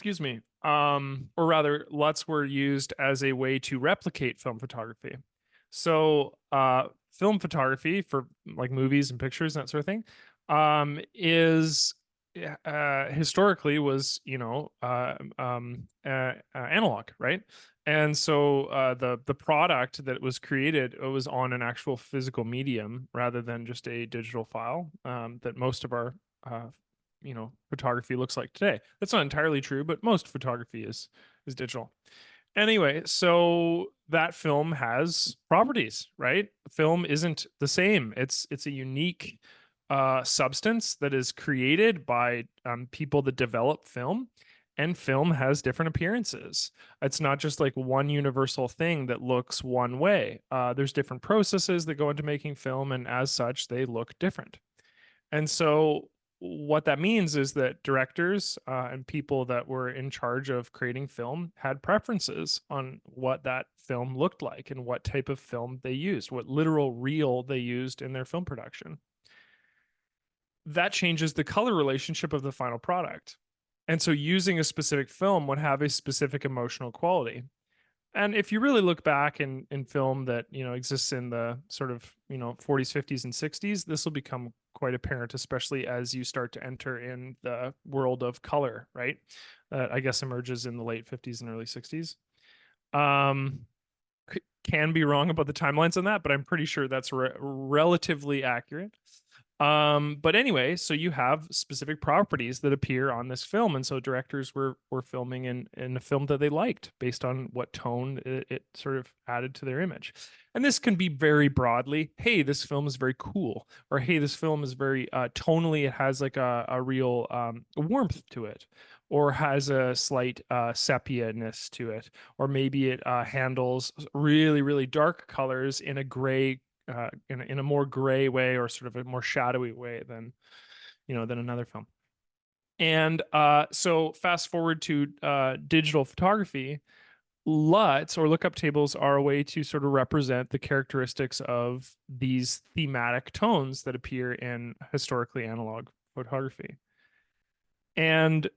excuse me. Or rather, LUTs were used as a way to replicate film photography. So, film photography for like movies and pictures and that sort of thing, is historically was analog, right? And so the product that was created, it was on an actual physical medium rather than just a digital file, that most of our uh, photography looks like today. That's not entirely true, but most photography is digital. Anyway, so that film has properties, right? Film isn't the same. It's a unique substance that is created by people that develop film, and film has different appearances. It's not just like one universal thing that looks one way. There's different processes that go into making film, and as such, they look different. And so what that means is that directors and people that were in charge of creating film had preferences on what that film looked like and what type of film they used, what literal reel they used in their film production. That changes the color relationship of the final product. And so using a specific film would have a specific emotional quality. And if you really look back in film that exists in the sort of 40s, 50s, and 60s, this will become quite apparent, especially as you start to enter in the world of color, right? That I guess emerges in the late 50s and early 60s. Um, can be wrong about the timelines on that, but I'm pretty sure that's relatively accurate. But anyway, so you have specific properties that appear on this film, and so directors were filming in a film that they liked based on what tone it sort of added to their image. And this can be very broadly, hey, this film is very cool, or hey, this film is very tonally, it has like a real warmth to it, or has a slight sepia-ness to it, or maybe it handles really, really dark colors in a gray in a more gray way, or sort of a more shadowy way than than another film. And so fast forward to digital photography. LUTs, or lookup tables, are a way to sort of represent the characteristics of these thematic tones that appear in historically analog photography. And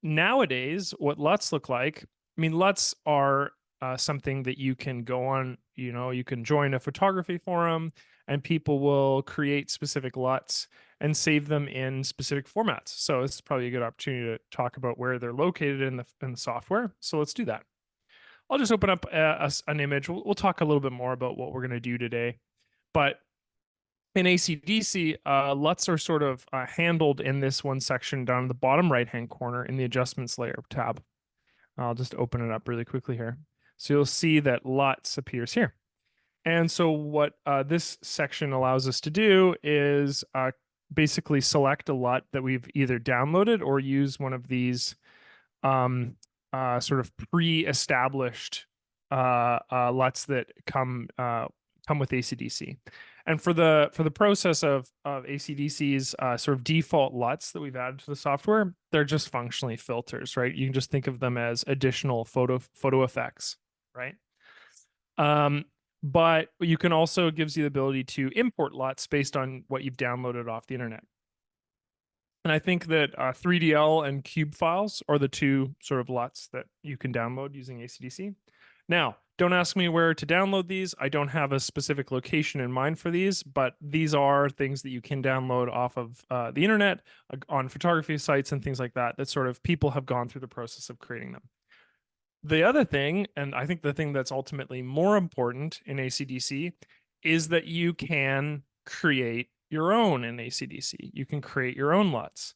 nowadays, what LUTs look like, I mean, LUTs are something that you can go on, you can join a photography forum and people will create specific LUTs and save them in specific formats. So it's probably a good opportunity to talk about where they're located in the software. So let's do that. I'll just open up an image. We'll talk a little bit more about what we're going to do today. But in ACDSee, LUTs are sort of handled in this one section down in the bottom right-hand corner in the adjustments layer tab. I'll just open it up really quickly here. So you'll see that LUTs appears here. And so what this section allows us to do is basically select a LUT that we've either downloaded or use one of these sort of pre-established LUTs that come with ACDSee. And for the process of ACDSee's sort of default LUTs that we've added to the software, they're just functionally filters, right? You can just think of them as additional photo effects, right? But you can also, it gives you the ability to import LUTs based on what you've downloaded off the internet. And I think that 3DL and cube files are the two sort of LUTs that you can download using ACDSee. Now, don't ask me where to download these. I don't have a specific location in mind for these, but these are things that you can download off of the internet, on photography sites and things like that, that sort of people have gone through the process of creating them. The other thing, and I think the thing that's ultimately more important in ACDSee, is that you can create your own in ACDSee. You can create your own LUTs.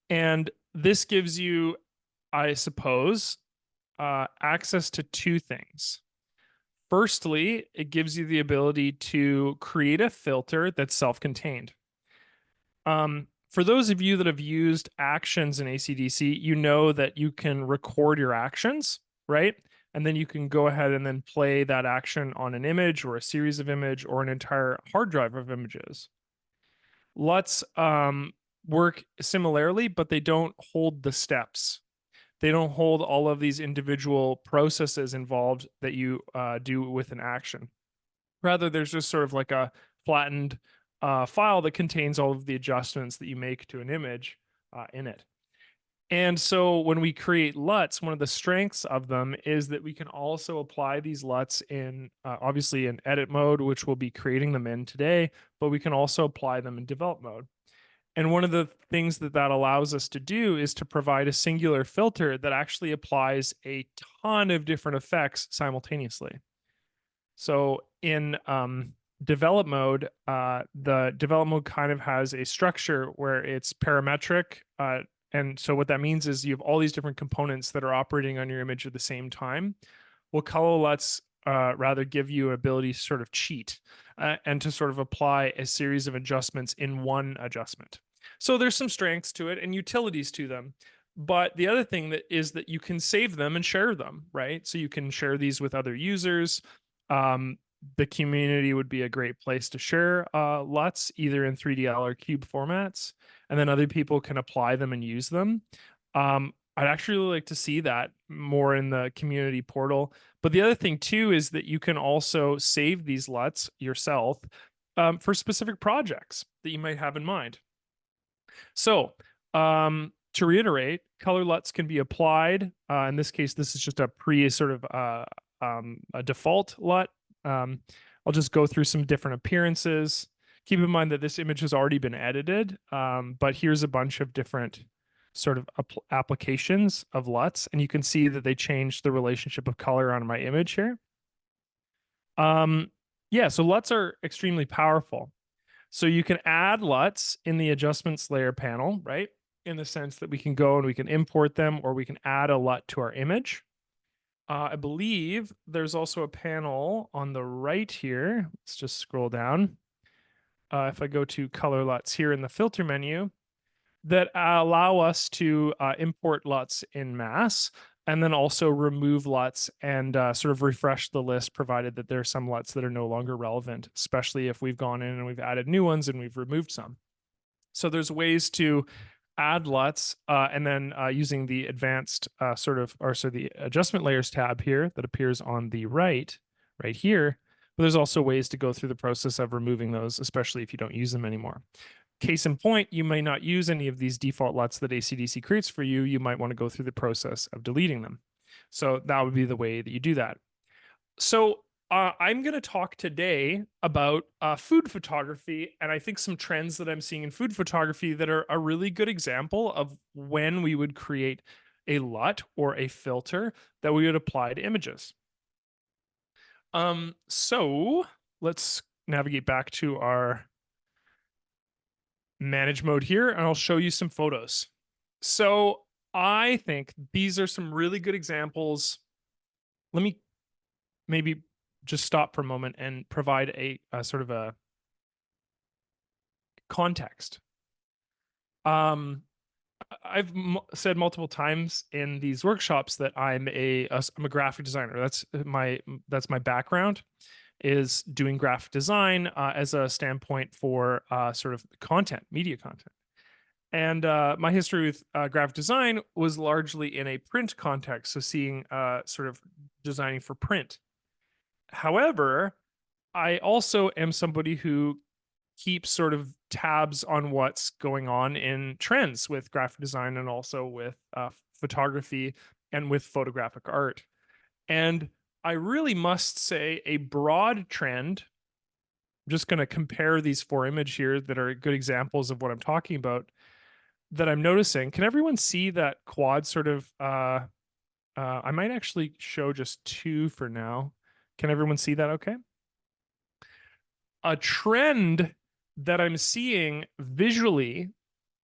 And this gives you, I suppose, access to two things. Firstly, it gives you the ability to create a filter that's self-contained. For those of you that have used actions in ACDSee, you know that you can record your actions, right? And then you can go ahead and then play that action on an image or a series of image or an entire hard drive of images. LUTs work similarly, but they don't hold the steps. They don't hold all of these individual processes involved that you do with an action. Rather, there's just sort of like a flattened file that contains all of the adjustments that you make to an image in it. And so when we create LUTs, one of the strengths of them is that we can also apply these LUTs in obviously in edit mode, which we'll be creating them in today, but we can also apply them in develop mode. And one of the things that that allows us to do is to provide a singular filter that actually applies a ton of different effects simultaneously. So in develop mode, the develop mode kind of has a structure where it's parametric. And so what that means is you have all these different components that are operating on your image at the same time. Well, color LUTs rather give you an ability to sort of cheat and to sort of apply a series of adjustments in one adjustment. So there's some strengths to it and utilities to them. But the other thing that is that you can save them and share them, right? So you can share these with other users. Um, the community would be a great place to share LUTs, either in 3DL or cube formats, and then other people can apply them and use them. I'd actually really like to see that more in the community portal. But the other thing too is that you can also save these LUTs yourself for specific projects that you might have in mind. So to reiterate, color LUTs can be applied. In this case, this is just a pre sort of a default LUT. I'll just go through some different appearances. Keep in mind that this image has already been edited, but here's a bunch of different sort of applications of LUTs, and you can see that they changed the relationship of color on my image here. Yeah, so LUTs are extremely powerful. So you can add LUTs in the adjustments layer panel, right? In the sense that we can go and we can import them, or we can add a LUT to our image. I believe there's also a panel on the right here. Let's just scroll down. If I go to color LUTs here in the filter menu, that allow us to import LUTs in mass and then also remove LUTs and sort of refresh the list, provided that there are some LUTs that are no longer relevant, especially if we've gone in and we've added new ones and we've removed some. So there's ways to add LUTs and then using the advanced the adjustment layers tab here that appears on the right here. But there's also ways to go through the process of removing those, especially if you don't use them anymore. Case in point, you may not use any of these default LUTs that ACDSee creates for you. You might want to go through the process of deleting them. So that would be the way that you do that. So I'm going to talk today about food photography, and I think some trends that I'm seeing in food photography that are a really good example of when we would create a LUT or a filter that we would apply to images. So let's navigate back to our manage mode here, and I'll show you some photos. So I think these are some really good examples. Let me maybe just stop for a moment and provide a sort of a context. I've said multiple times in these workshops that I'm a graphic designer. That's my background, is doing graphic design as a standpoint for sort of content, media content. And my history with graphic design was largely in a print context, so seeing sort of designing for print. However, I also am somebody who keeps sort of tabs on what's going on in trends with graphic design and also with photography and with photographic art. And I really must say a broad trend. I'm just going to compare these 4 images here that are good examples of what I'm talking about that I'm noticing. Can everyone see that quad sort of I might actually show just 2 for now. Can everyone see that okay? A trend that I'm seeing visually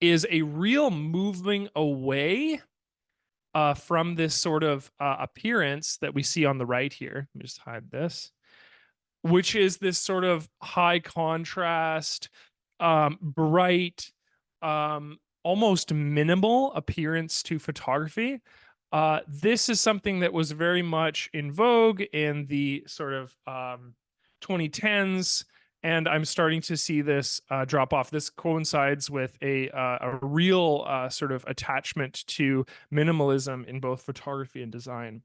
is a real moving away from this sort of appearance that we see on the right here. Let me just hide this, which is this sort of high contrast, bright, almost minimal appearance to photography. This is something that was very much in vogue in the sort of 2010s, and I'm starting to see this drop off. This coincides with a real sort of attachment to minimalism in both photography and design.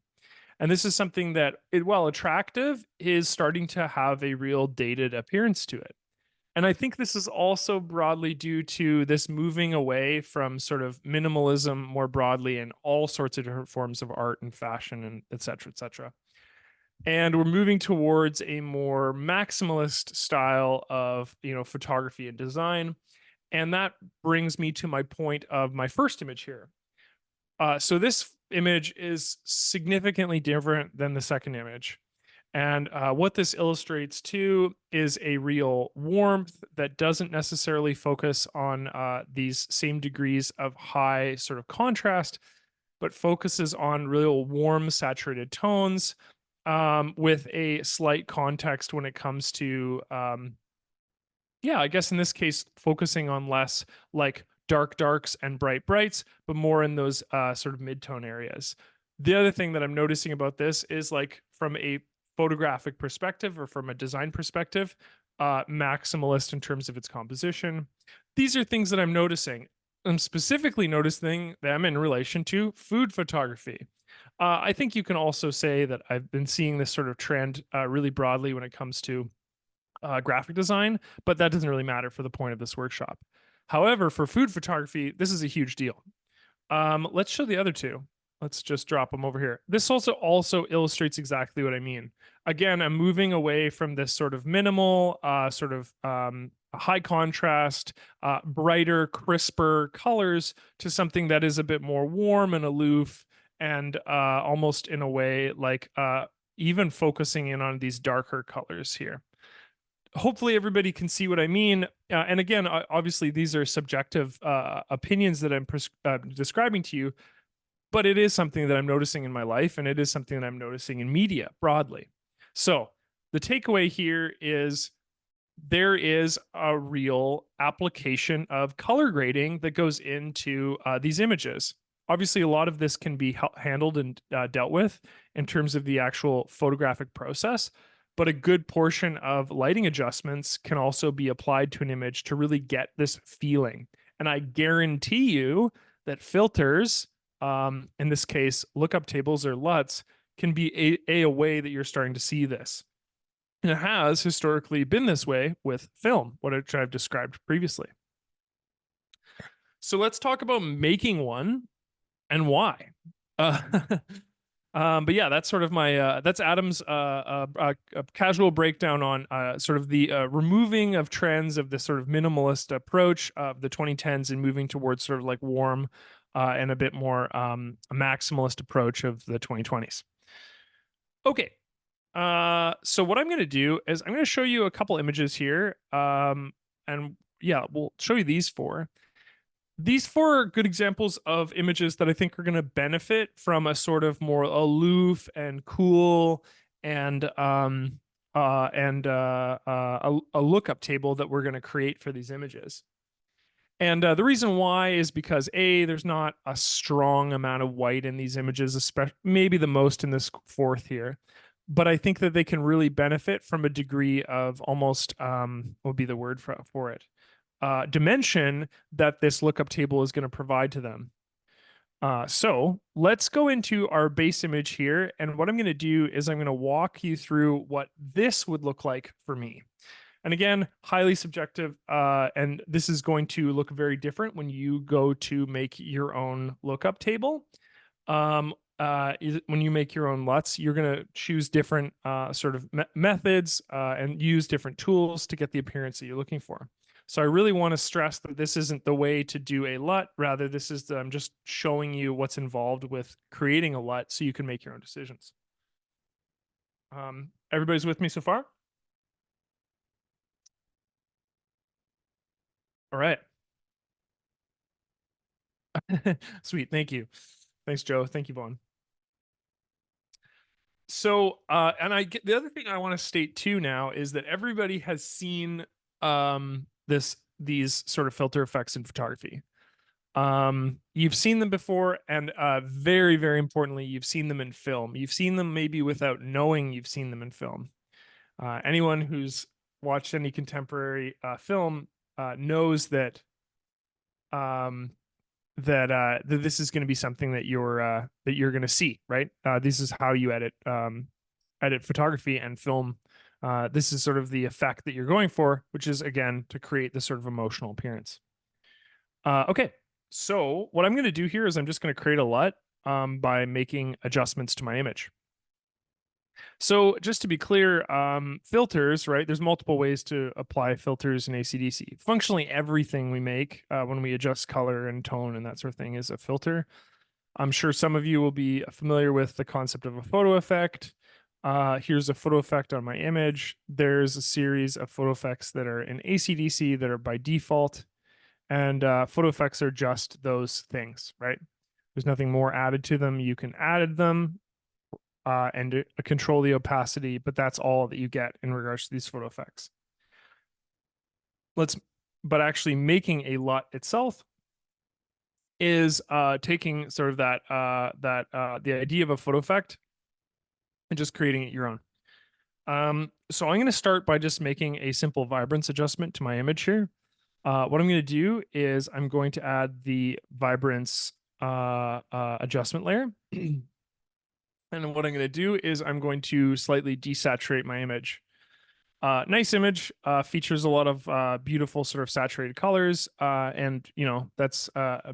And this is something that, while attractive, is starting to have a real dated appearance to it. And I think this is also broadly due to this moving away from sort of minimalism more broadly in all sorts of different forms of art and fashion and et cetera, et cetera. And we're moving towards a more maximalist style of, photography and design. And that brings me to my point of my first image here. So this image is significantly different than the second image. And what this illustrates too is a real warmth that doesn't necessarily focus on these same degrees of high sort of contrast, but focuses on real warm, saturated tones with a slight context when it comes to yeah, I guess in this case, focusing on less like dark darks and bright brights, but more in those sort of mid-tone areas. The other thing that I'm noticing about this is like from a photographic perspective or from a design perspective, maximalist in terms of its composition. These are things that I'm noticing. I'm specifically noticing them in relation to food photography. I think you can also say that I've been seeing this sort of trend really broadly when it comes to graphic design, but that doesn't really matter for the point of this workshop. However, for food photography, this is a huge deal. Let's show the other two. Let's just drop them over here. This also illustrates exactly what I mean. Again, I'm moving away from this sort of minimal, sort of high contrast, brighter, crisper colors to something that is a bit more warm and aloof, and almost in a way like even focusing in on these darker colors here. Hopefully everybody can see what I mean. And again, obviously these are subjective opinions that I'm describing to you, but it is something that I'm noticing in my life, and it is something that I'm noticing in media broadly. So the takeaway here is there is a real application of color grading that goes into these images. Obviously, a lot of this can be handled and dealt with in terms of the actual photographic process, but a good portion of lighting adjustments can also be applied to an image to really get this feeling. And I guarantee you that filters, in this case, lookup tables or LUTs, can be a way that you're starting to see this. And it has historically been this way with film, which I've described previously. So let's talk about making one and why. Uh, but yeah, that's sort of my that's Adam's casual breakdown on sort of the removing of trends of this sort of minimalist approach of the 2010s and moving towards sort of like warm and a bit more a maximalist approach of the 2020s. Okay, so what I'm going to do is I'm going to show you a couple images here. And yeah, we'll show you these four. These four are good examples of images that I think are going to benefit from a sort of more aloof and cool and a lookup table that we're going to create for these images. And the reason why is because there's not a strong amount of white in these images, especially maybe the most in this fourth here. But I think that they can really benefit from a degree of almost what would be the word for it, dimension that this lookup table is going to provide to them. So let's go into our base image here. And what I'm going to do is I'm going to walk you through what this would look like for me. And again, highly subjective. And this is going to look very different when you go to make your own lookup table. When you make your own LUTs, you're going to choose different sort of methods and use different tools to get the appearance that you're looking for. So I really want to stress that this isn't the way to do a LUT. Rather, this is I'm just showing you what's involved with creating a LUT so you can make your own decisions. Everybody's with me so far? All right. Sweet. Thank you. Thanks, Joe. Thank you, Vaughn. So, and I get the other thing I want to state too now is that everybody has seen these sort of filter effects in photography. You've seen them before, and very, very importantly, you've seen them in film. You've seen them maybe without knowing you've seen them in film. Anyone who's watched any contemporary film knows that that this is going to be something that you're going to see, right? This is how you edit photography and film This is sort of the effect that you're going for, which is again to create this sort of emotional appearance. Okay, so what I'm going to do here is I'm just going to create a LUT by making adjustments to my image. So just to be clear, filters, right? There's multiple ways to apply filters in ACDSee. Functionally, everything we make when we adjust color and tone and that sort of thing is a filter. I'm sure some of you will be familiar with the concept of a photo effect. Here's a photo effect on my image. There's a series of photo effects that are in ACDSee that are by default. And photo effects are just those things, right? There's nothing more added to them. You can add them and control the opacity, but that's all that you get in regards to these photo effects. But actually making a LUT itself is taking sort of the idea of a photo effect and just creating it your own. So I'm going to start by just making a simple vibrance adjustment to my image here. What I'm going to do is I'm going to add the vibrance adjustment layer. And what I'm going to do is I'm going to slightly desaturate my image. Nice image, features a lot of beautiful sort of saturated colors, and that's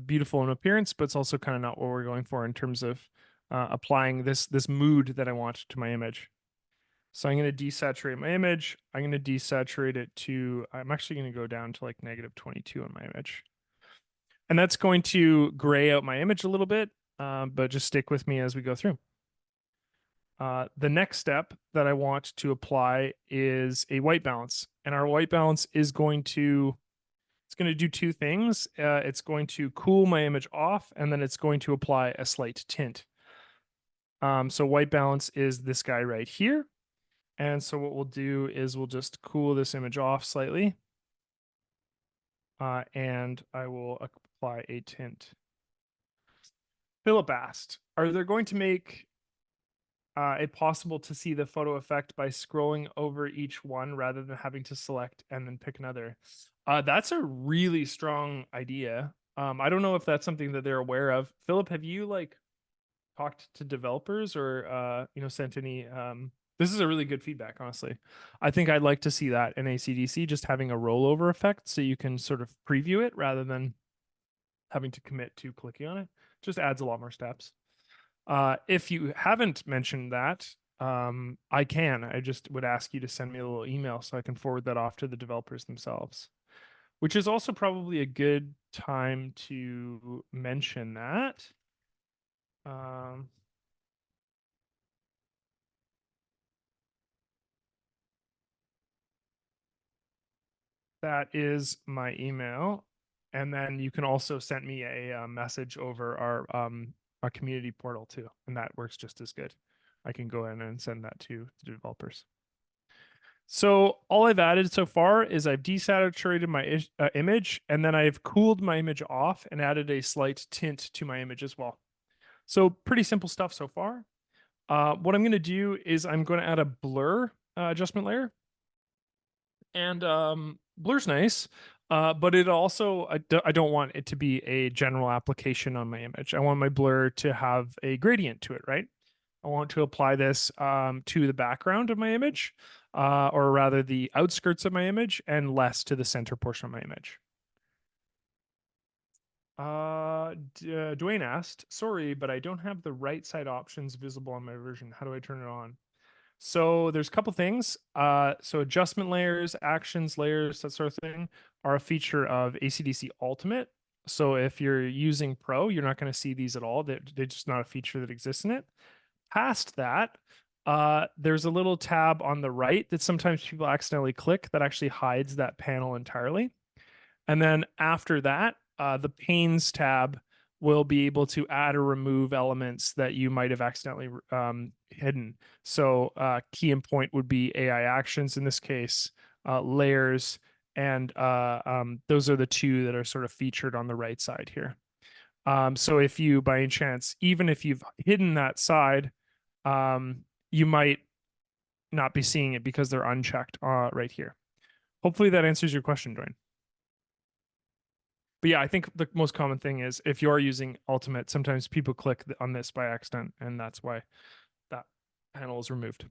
beautiful in appearance, but it's also kind of not what we're going for in terms of applying this mood that I want to my image. So I'm going to desaturate my image. I'm going to desaturate it to, I'm actually going to go down to like -22 on my image. And that's going to gray out my image a little bit, but just stick with me as we go through. The next step that I want to apply is a white balance. And our white balance is going to, it's going to do two things. It's going to cool my image off, and then it's going to apply a slight tint. So white balance is this guy right here. And so what we'll do is we'll just cool this image off slightly. And I will apply a tint. Philip asked, are they going to make it possible to see the photo effect by scrolling over each one rather than having to select and then pick another? That's a really strong idea. I don't know if that's something that they're aware of. Philip, have you like talked to developers or sent any this is a really good feedback, honestly. I think I'd like to see that in ACDSee, just having a rollover effect so you can sort of preview it rather than having to commit to clicking on it. Just adds a lot more steps. If you haven't mentioned that, I can. I just would ask you to send me a little email so I can forward that off to the developers themselves, which is also probably a good time to mention that. That is my email. And then you can also send me a message over our community portal too, and that works just as good. I can go in and send that to the developers. So all I've added so far is I've desaturated my image, and then I've cooled my image off and added a slight tint to my image as well. So pretty simple stuff so far. What I'm going to do is I'm going to add a blur adjustment layer. And blur's nice, but it also, I don't want it to be a general application on my image. I want my blur to have a gradient to it, right? I want to apply this to the background of my image, or rather the outskirts of my image, and less to the center portion of my image. Dwayne asked, sorry, but I don't have the right side options visible on my version. How do I turn it on? So there's a couple things. So adjustment layers, actions layers, that sort of thing are a feature of ACDSee Ultimate. So if you're using Pro, you're not going to see these at all. They're just not a feature that exists in it. Past that, there's a little tab on the right that sometimes people accidentally click that actually hides that panel entirely. And then after that, the panes tab will be able to add or remove elements that you might have accidentally hidden. So key and point would be AI actions in this case, layers, and those are the two that are sort of featured on the right side here. So if you, by any chance, even if you've hidden that side, you might not be seeing it because they're unchecked right here. Hopefully that answers your question, Dwayne. But yeah, I think the most common thing is if you're using Ultimate, sometimes people click on this by accident, and that's why that panel is removed.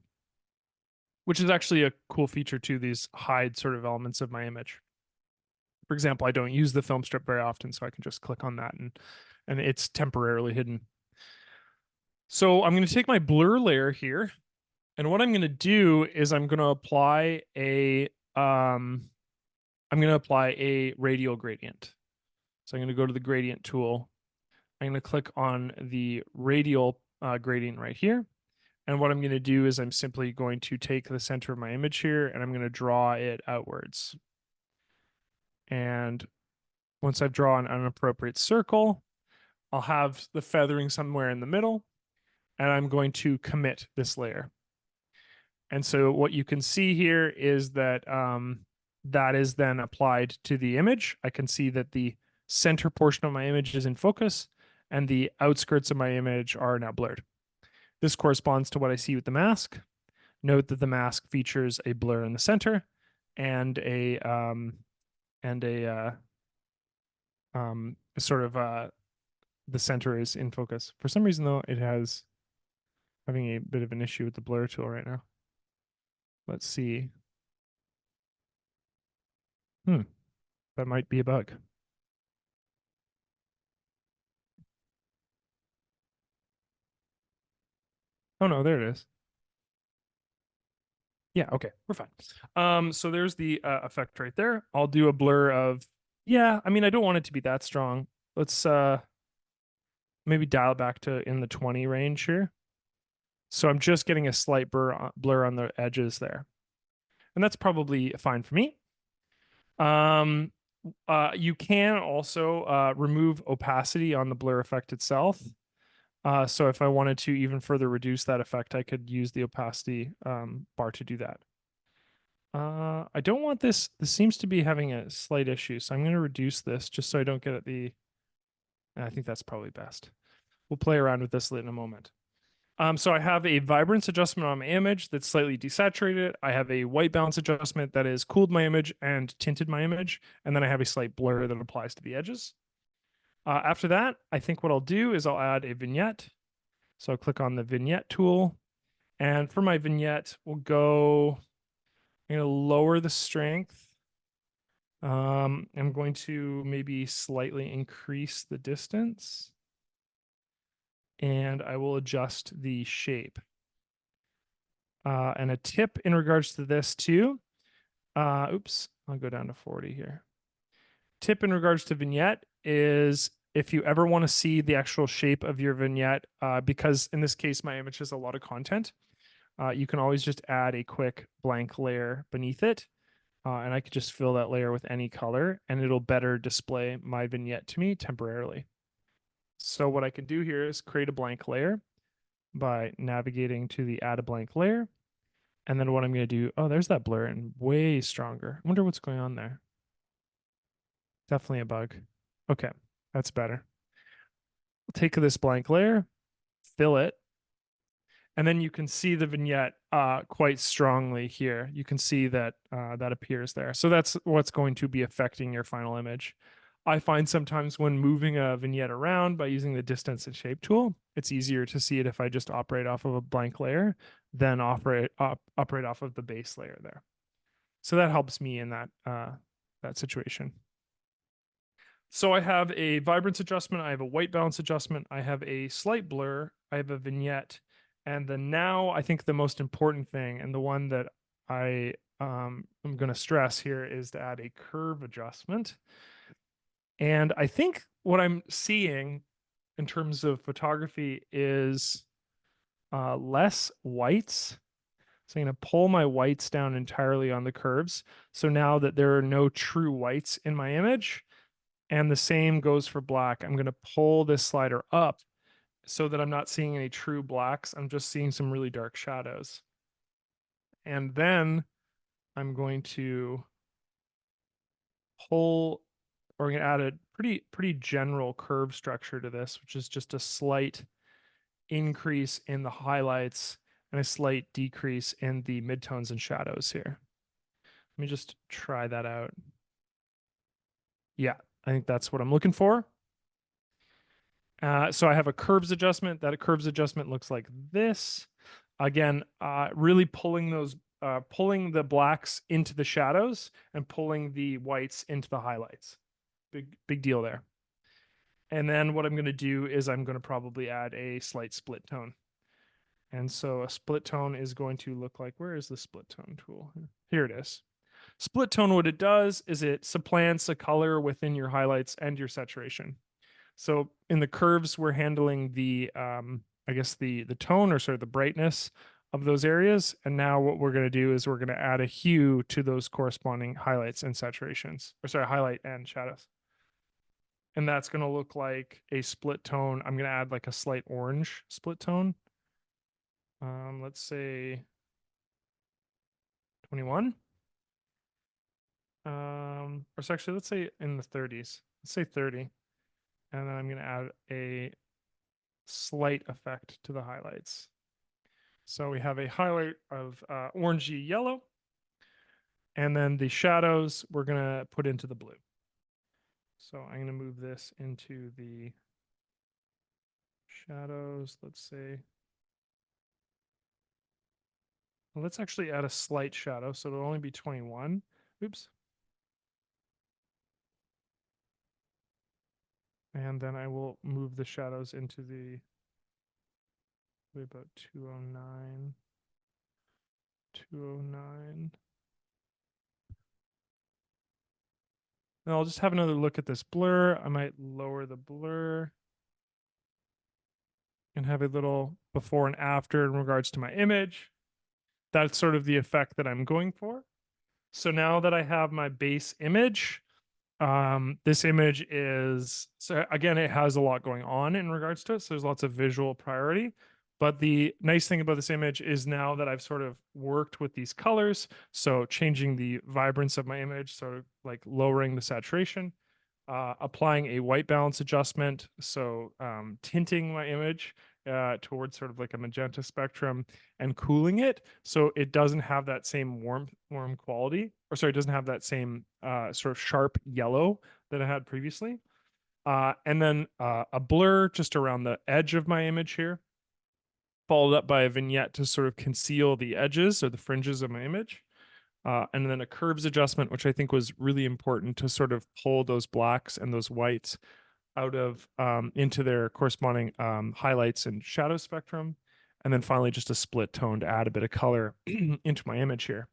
which is actually a cool feature too. These hide sort of elements of my image. For example, I don't use the film strip very often, so I can just click on that and it's temporarily hidden. So I'm going to take my blur layer here, and what I'm going to do is I'm going to apply a radial gradient. So I'm going to go to the gradient tool. I'm going to click on the radial gradient right here. And what I'm going to do is I'm simply going to take the center of my image here and I'm going to draw it outwards. And once I've drawn an appropriate circle, I'll have the feathering somewhere in the middle, and I'm going to commit this layer. And so what you can see here is that that is then applied to the image. I can see that the center portion of my image is in focus and the outskirts of my image are now blurred. This corresponds to what I see with the mask. Note that the mask features a blur in the center and a sort of the center is in focus. For some reason though, it has having a bit of an issue with the blur tool right now. Let's see. That might be a bug. Oh no, there it is. Yeah, okay, we're fine. So there's the effect right there. I'll do a blur of, yeah, I mean, I don't want it to be that strong. Let's maybe dial it back to in the 20 range here. So I'm just getting a slight blur on the edges there. And that's probably fine for me. You can also remove opacity on the blur effect itself. So if I wanted to even further reduce that effect, I could use the opacity bar to do that. I don't want this. This seems to be having a slight issue, so I'm going to reduce this just so I don't get at the. I think that's probably best. We'll play around with this in a moment. So I have a vibrance adjustment on my image that's slightly desaturated. I have a white balance adjustment that has cooled my image and tinted my image. And then I have a slight blur that applies to the edges. After that, I think what I'll do is I'll add a vignette. So I'll click on the vignette tool. And for my vignette, we'll go, I'm going to lower the strength. I'm going to maybe slightly increase the distance. And I will adjust the shape. And a tip in regards to this too. Oops, I'll go down to 40 here. Tip in regards to vignette is if you ever want to see the actual shape of your vignette, because in this case, my image has a lot of content, you can always just add a quick blank layer beneath it. And I could just fill that layer with any color and it'll better display my vignette to me temporarily. So what I can do here is create a blank layer by navigating to the add a blank layer. And then what I'm going to do, oh, there's that blur and way stronger. I wonder what's going on there. Definitely a bug. Okay, that's better. I'll take this blank layer, fill it, and then you can see the vignette quite strongly here. You can see that that appears there. So that's what's going to be affecting your final image. I find sometimes when moving a vignette around by using the distance and shape tool, it's easier to see it if I just operate off of a blank layer than operate off of the base layer there. So that helps me in that that situation. So I have a vibrance adjustment, I have a white balance adjustment, I have a slight blur, I have a vignette, and then now I think the most important thing and the one that I am going to stress here is to add a curve adjustment. And I think what I'm seeing in terms of photography is less whites. So I'm going to pull my whites down entirely on the curves. So now that there are no true whites in my image, and the same goes for black, I'm going to pull this slider up so that I'm not seeing any true blacks. I'm just seeing some really dark shadows. And then I'm going to pull, or I'm going to add a pretty general curve structure to this, which is just a slight increase in the highlights and a slight decrease in the midtones and shadows here. Let me just try that out. Yeah, I think that's what I'm looking for. So I have a curves adjustment. That curves adjustment looks like this. Again, really pulling those pulling the blacks into the shadows and pulling the whites into the highlights. Big deal there. And then what I'm going to do is I'm going to probably add a slight split tone. And so a split tone is going to look like, where is the split tone tool? Here it is. Split tone, what it does is it supplants a color within your highlights and your saturation. So in the curves, we're handling the, I guess the tone or sort of the brightness of those areas. And now what we're going to do is we're going to add a hue to those corresponding highlights and saturations, or sorry, highlight and shadows. And that's going to look like a split tone. I'm going to add like a slight orange split tone. Let's say 21. Or so actually, let's say in the 30s. Let's say 30. And then I'm going to add a slight effect to the highlights. So we have a highlight of orangey yellow. And then the shadows we're going to put into the blue. So I'm going to move this into the shadows. Let's say, well, let's actually add a slight shadow. So it'll only be 21. Oops. And then I will move the shadows into the about 209. 209. And I'll just have another look at this blur. I might lower the blur and have a little before and after in regards to my image. That's sort of the effect that I'm going for. So now that I have my base image, this image is, so again, it has a lot going on in regards to it. So there's lots of visual priority. But the nice thing about this image is now that I've sort of worked with these colors, so changing the vibrance of my image, sort of like lowering the saturation, applying a white balance adjustment, so tinting my image towards sort of like a magenta spectrum and cooling it so it doesn't have that same warm quality, or sorry, it doesn't have that same sort of sharp yellow that I had previously. And then a blur just around the edge of my image here, followed up by a vignette to sort of conceal the edges or the fringes of my image. And then a curves adjustment, which I think was really important to sort of pull those blacks and those whites out of into their corresponding highlights and shadow spectrum. And then finally, just a split tone to add a bit of color into my image here.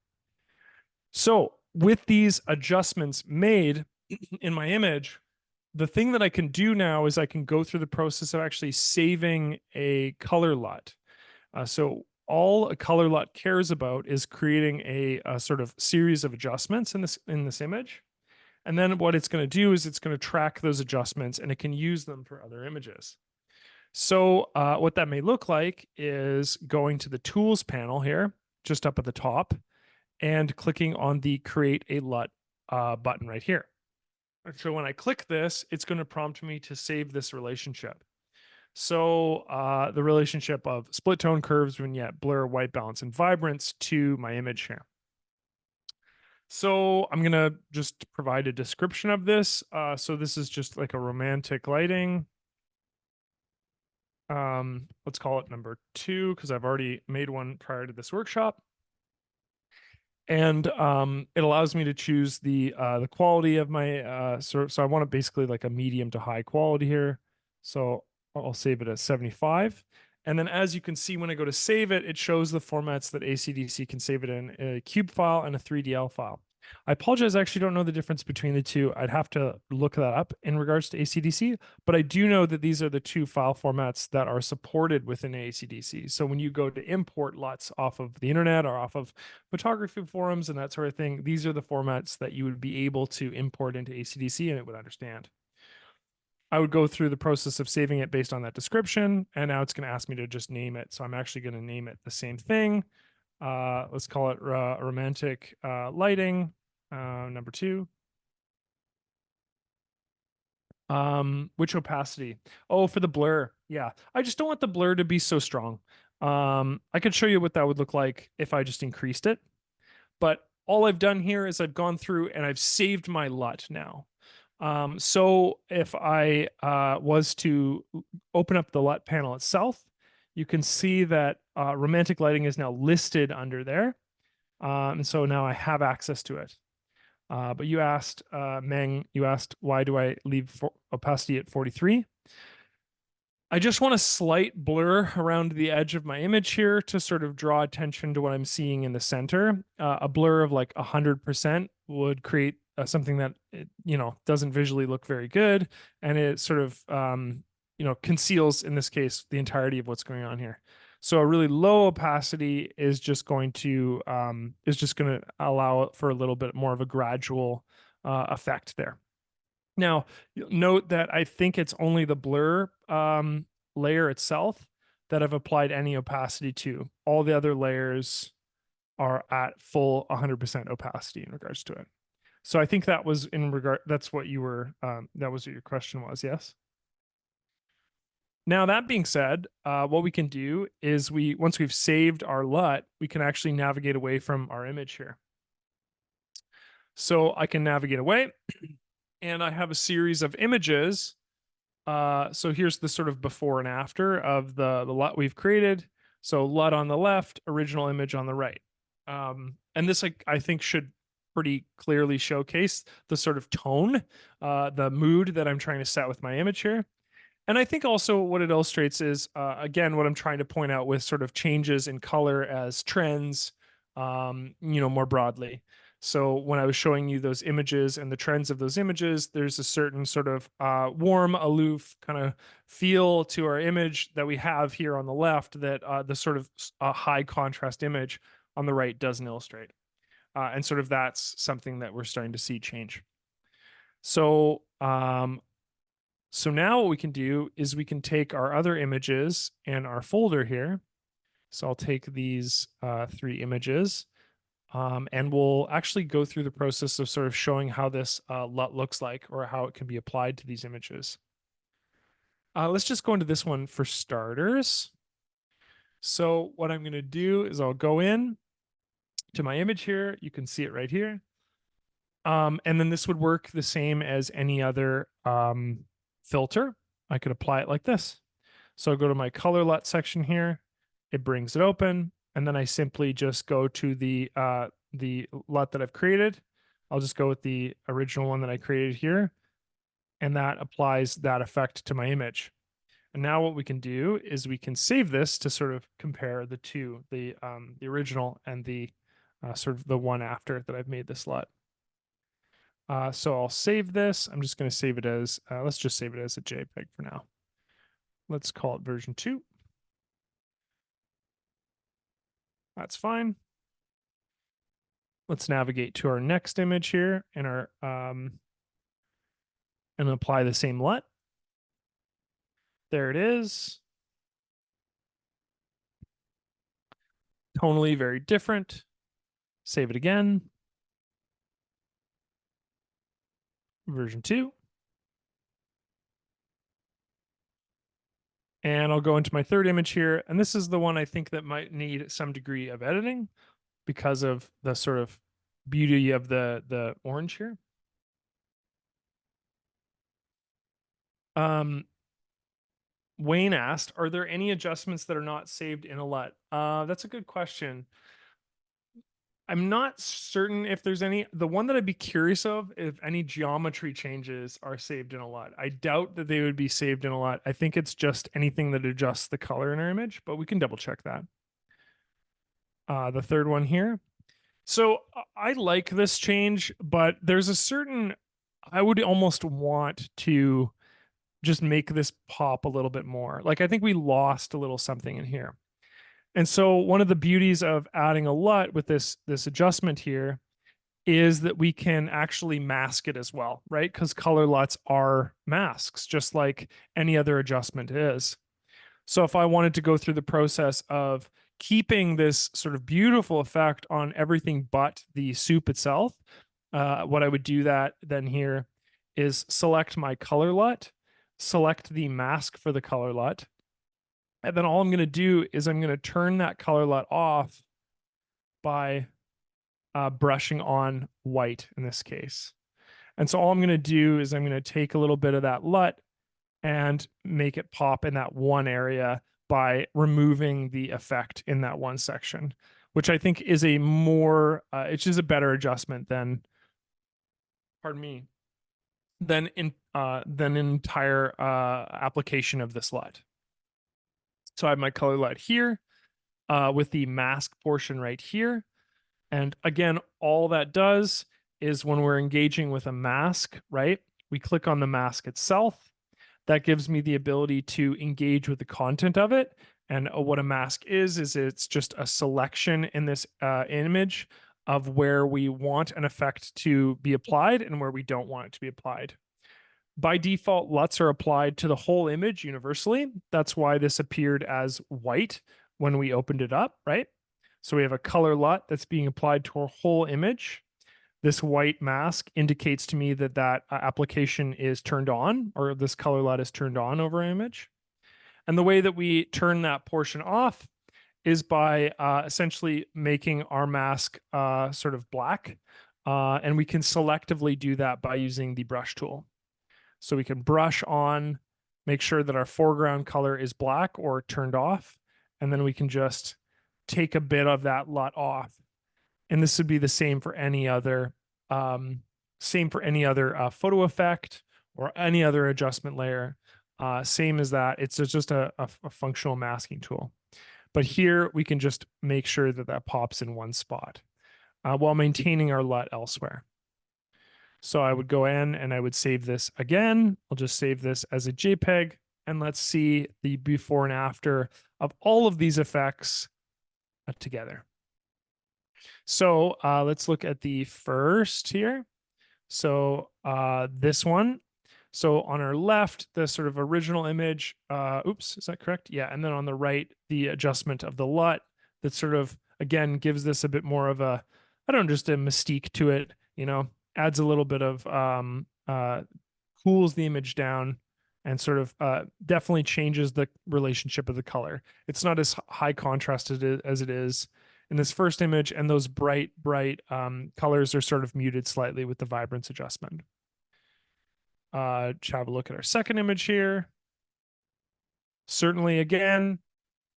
So with these adjustments made in my image, the thing that I can do now is I can go through the process of actually saving a color LUT. So all a color LUT cares about is creating a sort of series of adjustments in this image. And then what it's going to do is it's going to track those adjustments and it can use them for other images. So what that may look like is going to the tools panel here, just up at the top, and clicking on the create a LUT button right here. So when I click this, it's going to prompt me to save this relationship. So the relationship of split tone, curves, vignette, blur, white balance, and vibrance to my image here. So I'm going to just provide a description of this. So this is just like a romantic lighting. Let's call it number 2 because I've already made one prior to this workshop. And it allows me to choose the quality of my so I want it basically like a medium to high quality here. So I'll save it at 75. And then as you can see, when I go to save it, it shows the formats that ACDSee can save it in: a cube file and a 3DL file. I apologize, I actually don't know the difference between the two. I'd have to look that up in regards to ACDSee, but I do know that these are the two file formats that are supported within ACDSee. So when you go to import LUTs off of the internet or off of photography forums and that sort of thing, these are the formats that you would be able to import into ACDSee and it would understand. I would go through the process of saving it based on that description, and now it's going to ask me to just name it. So I'm actually going to name it the same thing. Let's call it romantic lighting, number 2. Which opacity? Oh, for the blur. Yeah, I just don't want the blur to be so strong. I could show you what that would look like if I just increased it. But all I've done here is I've gone through and I've saved my LUT now. So if I was to open up the LUT panel itself, you can see that romantic lighting is now listed under there. And so now I have access to it. But you asked, Meng, you asked, why do I leave opacity at 43? I just want a slight blur around the edge of my image here to sort of draw attention to what I'm seeing in the center. A blur of like 100% would create something that, doesn't visually look very good. And it sort of, conceals, in this case, the entirety of what's going on here. So a really low opacity is just going to allow for a little bit more of a gradual effect there. Now, note that I think it's only the blur layer itself that I've applied any opacity to. All the other layers are at full 100% opacity in regards to it. So I think that was that's what you were, that was what your question was, yes? Now, that being said, what we can do is once we've saved our LUT, we can actually navigate away from our image here. So I can navigate away and I have a series of images. So here's the sort of before and after of the LUT we've created. So LUT on the left, original image on the right. And this I think should pretty clearly showcase the sort of tone, the mood that I'm trying to set with my image here. And I think also what it illustrates is, again, what I'm trying to point out with sort of changes in color as trends, more broadly. So when I was showing you those images and the trends of those images, there's a certain sort of warm, aloof kind of feel to our image that we have here on the left that the sort of high contrast image on the right doesn't illustrate. And sort of that's something that we're starting to see change. So so now what we can do is we can take our other images and our folder here. So I'll take these 3 images and we'll actually go through the process of sort of showing how this LUT looks like or how it can be applied to these images. Let's just go into this one for starters. So what I'm going to do is I'll go in to my image here. You can see it right here. And then this would work the same as any other filter. I could apply it like this. So I'll go to my color LUT section here. It brings it open. And then I simply just go to the LUT that I've created. I'll just go with the original one that I created here. And that applies that effect to my image. And now what we can do is we can save this to sort of compare the two, the original and the sort of the one after that I've made this LUT. So I'll save this. I'm just going to save it as, let's just save it as a JPEG for now. Let's call it version 2. That's fine. Let's navigate to our next image here and and apply the same LUT. There it is. Tonally very different. Save it again. Version 2. And I'll go into my third image here. And this is the one I think that might need some degree of editing because of the sort of beauty of the orange here. Wayne asked, are there any adjustments that are not saved in a LUT? That's a good question. I'm not certain if there's any. The one that I'd be curious of, if any geometry changes are saved in a LUT. I doubt that they would be saved in a LUT. I think it's just anything that adjusts the color in our image, but we can double check that. The third one here. So I like this change, but there's a certain, I would almost want to just make this pop a little bit more. Like I think we lost a little something in here. And so one of the beauties of adding a LUT with this adjustment here is that we can actually mask it as well, right? Because color LUTs are masks, just like any other adjustment is. So if I wanted to go through the process of keeping this sort of beautiful effect on everything but the soup itself, what I would do that then here is select my color LUT, select the mask for the color LUT, and then all I'm going to do is I'm going to turn that color LUT off by brushing on white in this case. And so all I'm going to do is I'm going to take a little bit of that LUT and make it pop in that one area by removing the effect in that one section, which I think is a more, it's just a better adjustment than, pardon me, than an entire application of this LUT. So I have my color LUT here with the mask portion right here. And again, all that does is when we're engaging with a mask, right? We click on the mask itself. That gives me the ability to engage with the content of it. And what a mask is it's just a selection in this image of where we want an effect to be applied and where we don't want it to be applied. By default, LUTs are applied to the whole image universally. That's why this appeared as white when we opened it up, right? So we have a color LUT that's being applied to our whole image. This white mask indicates to me that that application is turned on, or this color LUT is turned on over an image. And the way that we turn that portion off is by essentially making our mask sort of black. And we can selectively do that by using the brush tool. So we can brush on, make sure that our foreground color is black or turned off. And then we can just take a bit of that LUT off. And this would be the same for any other photo effect or any other adjustment layer. Same as that. It's just a functional masking tool. But here we can just make sure that that pops in one spot while maintaining our LUT elsewhere. So I would go in and I would save this again. I'll just save this as a JPEG, and let's see the before and after of all of these effects together. So let's look at the first here. So this one. So on our left, the sort of original image, oops, is that correct? Yeah. And then on the right, the adjustment of the LUT that sort of, again, gives this a bit more of a, I don't know, just a mystique to it, you know, adds a little bit of, cools the image down and sort of definitely changes the relationship of the color. It's not as high contrasted as it is in this first image, and those bright colors are sort of muted slightly with the vibrance adjustment. Have a look at our second image here. Certainly, again,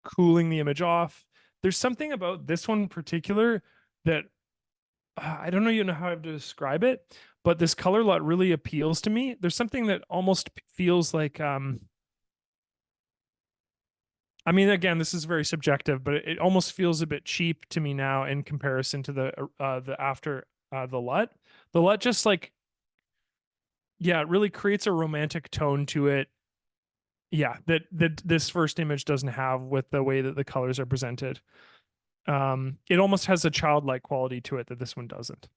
cooling the image off. There's something about this one in particular that I don't know how to describe it, but this color LUT really appeals to me. There's something that almost feels like I mean, again, this is very subjective, but it almost feels a bit cheap to me now in comparison to the after the LUT. The LUT just like, yeah, it really creates a romantic tone to it. Yeah, that this first image doesn't have with the way that the colors are presented. It almost has a childlike quality to it that this one doesn't.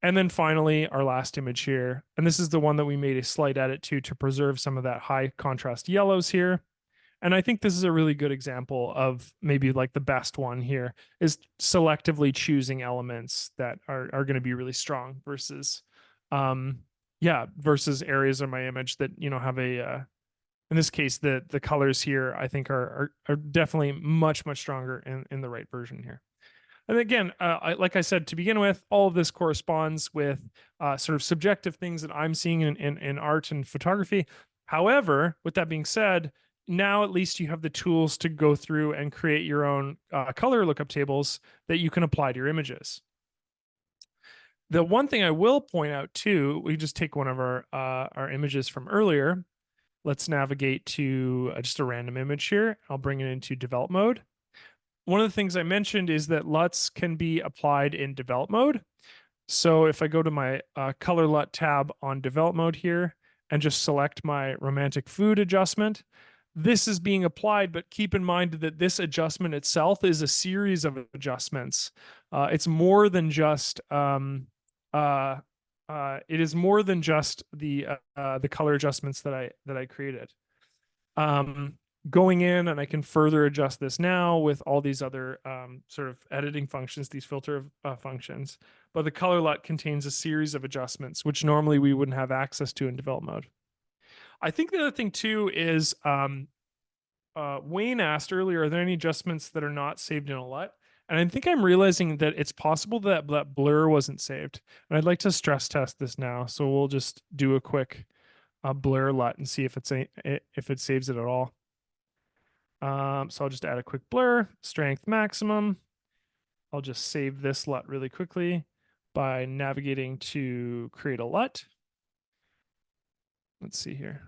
And then finally, our last image here, and this is the one that we made a slight edit to preserve some of that high contrast yellows here. And I think this is a really good example of maybe like the best one here is selectively choosing elements that are going to be really strong versus, versus areas of my image that, you know, have a, in this case, the colors here, I think are definitely much stronger in the right version here. And again, like I said to begin with, all of this corresponds with sort of subjective things that I'm seeing in art and photography. However, with that being said, now at least you have the tools to go through and create your own color lookup tables that you can apply to your images. The one thing I will point out too, we just take one of our images from earlier. Let's navigate to just a random image here. I'll bring it into develop mode. One of the things I mentioned is that LUTs can be applied in develop mode. So if I go to my color LUT tab on develop mode here and just select my romantic food adjustment, this is being applied, but keep in mind that this adjustment itself is a series of adjustments. It's more than just it is more than just the color adjustments that I created. Going in and I can further adjust this now with all these other sort of editing functions, these filter functions. But the color LUT contains a series of adjustments, which normally we wouldn't have access to in develop mode. I think the other thing too is Wayne asked earlier, are there any adjustments that are not saved in a LUT? And I think I'm realizing that it's possible that that blur wasn't saved. And I'd like to stress test this now. So we'll just do a quick blur LUT and see if it saves it at all. So I'll just add a quick blur, strength maximum. I'll just save this LUT really quickly by navigating to create a LUT. Let's see here.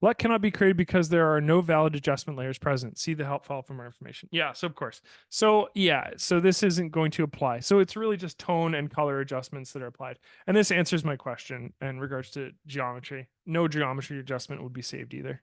LUT cannot be created because there are no valid adjustment layers present. See the help file for more information. Yeah, so of course. So yeah, so this isn't going to apply. So it's really just tone and color adjustments that are applied. And this answers my question in regards to geometry. No geometry adjustment would be saved either.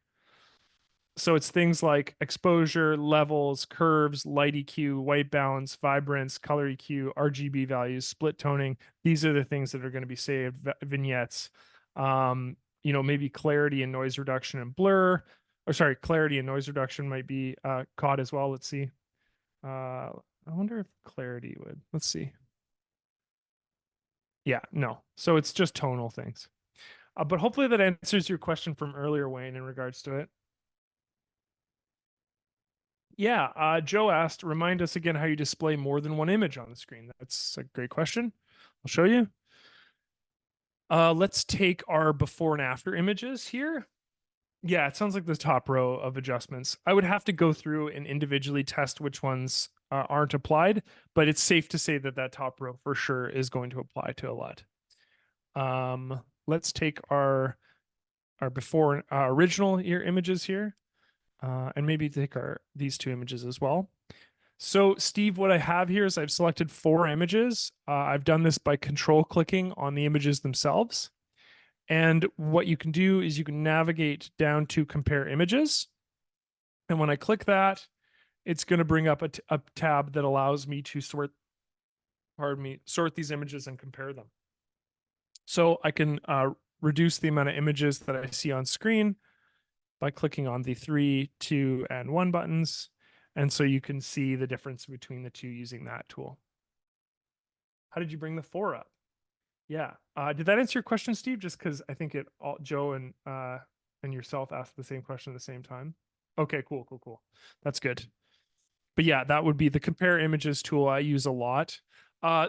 So it's things like exposure, levels, curves, light EQ, white balance, vibrance, color EQ, RGB values, split toning. These are the things that are going to be saved. Vignettes, maybe clarity and noise reduction and blur. Or sorry, clarity and noise reduction might be caught as well. Let's see. I wonder if clarity would. Let's see. Yeah, no. So it's just tonal things. But hopefully that answers your question from earlier, Wayne, in regards to it. Yeah, Joe asked, remind us again how you display more than one image on the screen. That's a great question. I'll show you. Let's take our before and after images here. Yeah, it sounds like the top row of adjustments. I would have to go through and individually test which ones aren't applied, but it's safe to say that that top row for sure is going to apply to a lot. Let's take our before original year images here. And maybe take these two images as well. So Steve, what I have here is I've selected 4 images. I've done this by control clicking on the images themselves. And what you can do is you can navigate down to compare images. And when I click that, it's going to bring up a tab that allows me to sort these images and compare them. So I can reduce the amount of images that I see on screen by clicking on the 3, 2, and 1 buttons. And so you can see the difference between the two using that tool. How did you bring the 4 up? Yeah. Did that answer your question, Steve? Just because I think Joe and yourself asked the same question at the same time. Okay, cool. That's good. But yeah, that would be the compare images tool I use a lot.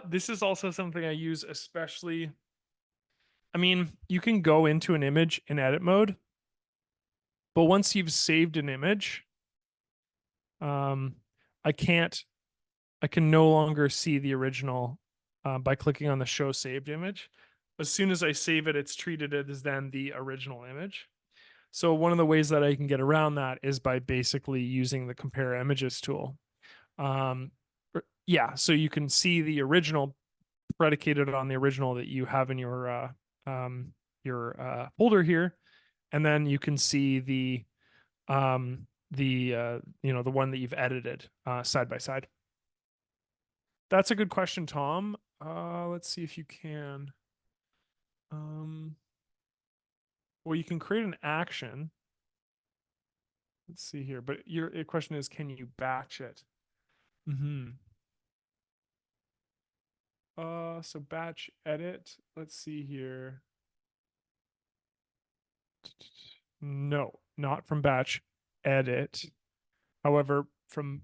This is also something I use especially. I mean, you can go into an image in edit mode, but once you've saved an image, I can no longer see the original by clicking on the show saved image. As soon as I save it, it's treated as then the original image. So one of the ways that I can get around that is by basically using the compare images tool. Yeah, so you can see the original predicated on the original that you have in your folder here, and then you can see the one that you've edited side by side. That's a good question, Tom. Let's see if you can. Well, you can create an action. Let's see here, but your question is, can you batch it? So batch edit. Let's see here. No, not from batch edit. However, from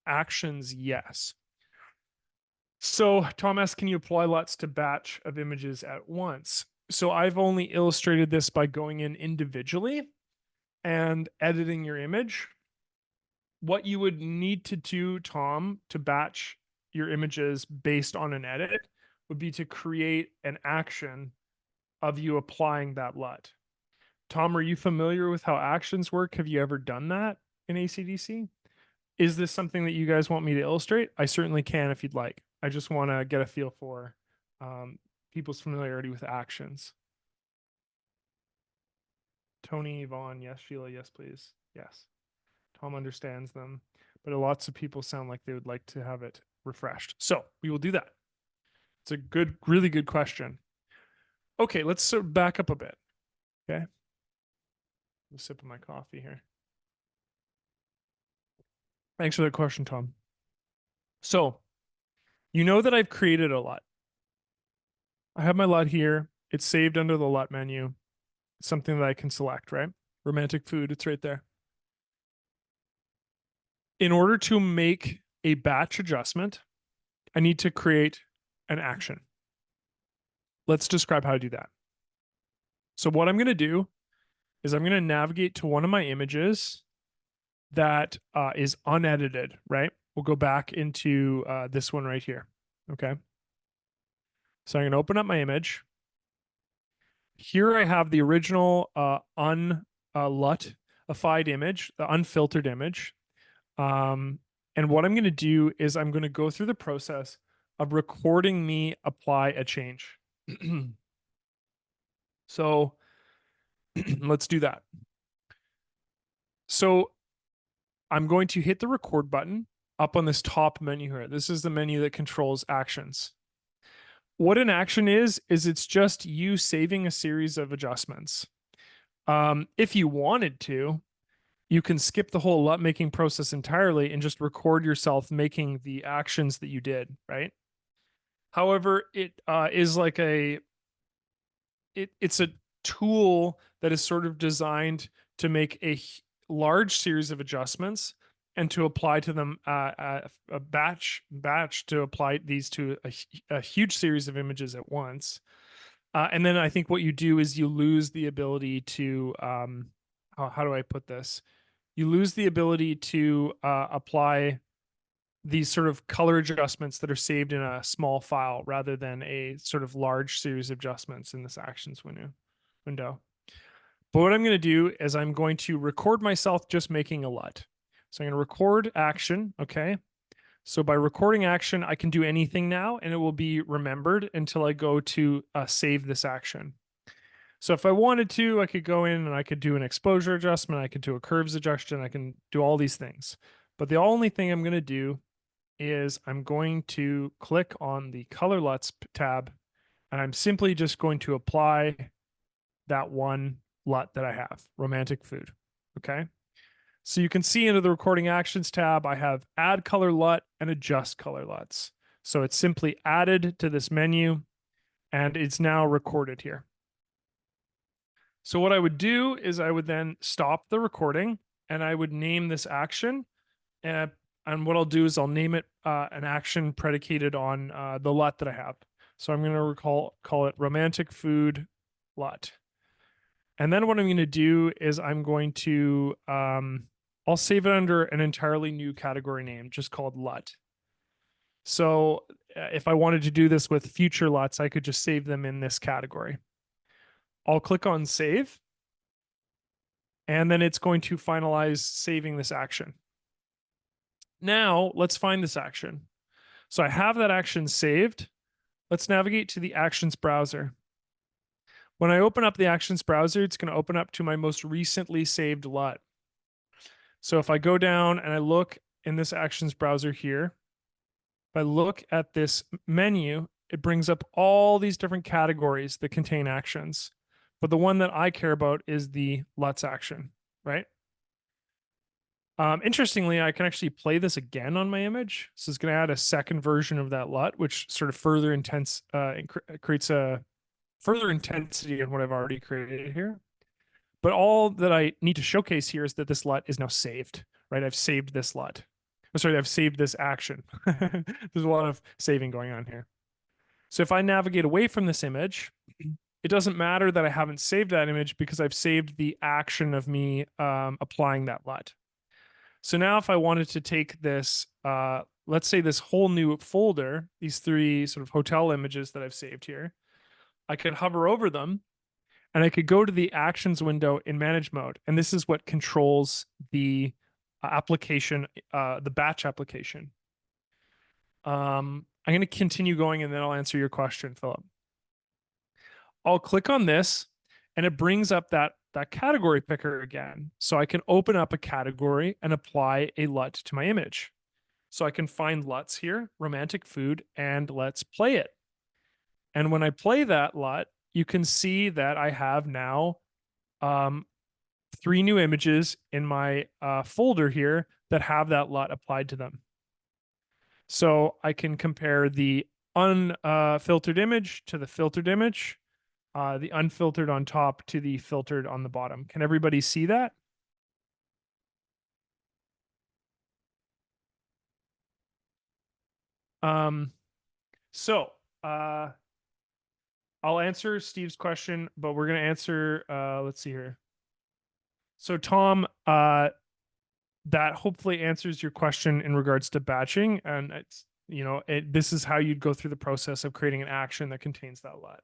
actions, yes. So Tom asks, can you apply LUTs to batch of images at once? So I've only illustrated this by going in individually and editing your image. What you would need to do, Tom, to batch your images based on an edit would be to create an action of you applying that LUT. Tom, are you familiar with how actions work? Have you ever done that in ACDSee? Is this something that you guys want me to illustrate? I certainly can if you'd like. I just want to get a feel for people's familiarity with actions. Tony, Vaughn, yes. Sheila, yes, please. Yes. Tom understands them, but lots of people sound like they would like to have it refreshed. So we will do that. It's a good, really good question. Okay, let's sort of back up a bit. Okay. A sip of my coffee here. Thanks for the question, Tom. So you know that I've created a LUT. I have my LUT here. It's saved under the LUT menu. It's something that I can select, right? Romantic food, it's right there. In order to make a batch adjustment, I need to create an action. Let's describe how to do that. So what I'm going to do is I'm going to navigate to one of my images that is unedited, right? we'll go back into this one right here. Okay. So I'm going to open up my image. Here I have the original LUT-ified image, the unfiltered image. And what I'm going to do is I'm going to go through the process of recording me apply a change. So let's do that. So I'm going to hit the record button up on this top menu here. This is the menu that controls actions. What an action is it's just you saving a series of adjustments. If you wanted to, you can skip the whole LUT making process entirely and just record yourself making the actions that you did, right? However, it is like it's a tool that is sort of designed to make a large series of adjustments and to apply to them a batch to apply these to a huge series of images at once. And then I think what you do is you lose the ability to how do I put this? You lose the ability to apply these sort of color adjustments that are saved in a small file rather than a sort of large series of adjustments in this actions window. But what I'm going to do is I'm going to record myself just making a LUT. So I'm going to record action. Okay. So by recording action, I can do anything now and it will be remembered until I go to save this action. So if I wanted to, I could go in and I could do an exposure adjustment. I could do a curves adjustment. I can do all these things. But the only thing I'm going to do is I'm going to click on the color LUTs tab and I'm simply just going to apply that one LUT that I have, romantic food. Okay. So you can see under the recording actions tab, I have add color LUT and adjust color LUTs. So it's simply added to this menu and it's now recorded here. So what I would do is I would then stop the recording and I would name this action. And what I'll do is I'll name it an action predicated on the LUT that I have. So I'm going to call it romantic food LUT. And then what I'm going to do is I'm going to, I'll save it under an entirely new category name, just called LUT. So if I wanted to do this with future LUTs, I could just save them in this category. I'll click on save. And then it's going to finalize saving this action. Now let's find this action. So I have that action saved. Let's navigate to the actions browser. When I open up the actions browser, it's going to open up to my most recently saved LUT. So if I go down and I look in this actions browser here, if I look at this menu, it brings up all these different categories that contain actions. But the one that I care about is the LUTs action, right? Interestingly, I can actually play this again on my image. So it's going to add a second version of that LUT, which sort of further creates a further intensity in what I've already created here. But all that I need to showcase here is that this LUT is now saved, right? I've saved this LUT. Sorry, I've saved this action. There's a lot of saving going on here. So if I navigate away from this image, it doesn't matter that I haven't saved that image because I've saved the action of me applying that LUT. So now if I wanted to take this, let's say this whole new folder, these three sort of hotel images that I've saved here, I could hover over them and I could go to the actions window in manage mode. And this is what controls the application, the batch application. I'm going to continue going and then I'll answer your question, Philip. I'll click on this and it brings up that category picker again. So I can open up a category and apply a LUT to my image. So I can find LUTs here, romantic food, and let's play it. And when I play that LUT, you can see that I have now 3 new images in my folder here that have that LUT applied to them. So I can compare the unfiltered image to the filtered image, the unfiltered on top to the filtered on the bottom. Can everybody see that? So I'll answer Steve's question, but we're going to answer, let's see here. So Tom, that hopefully answers your question in regards to batching. And it's, this is how you'd go through the process of creating an action that contains that LUT.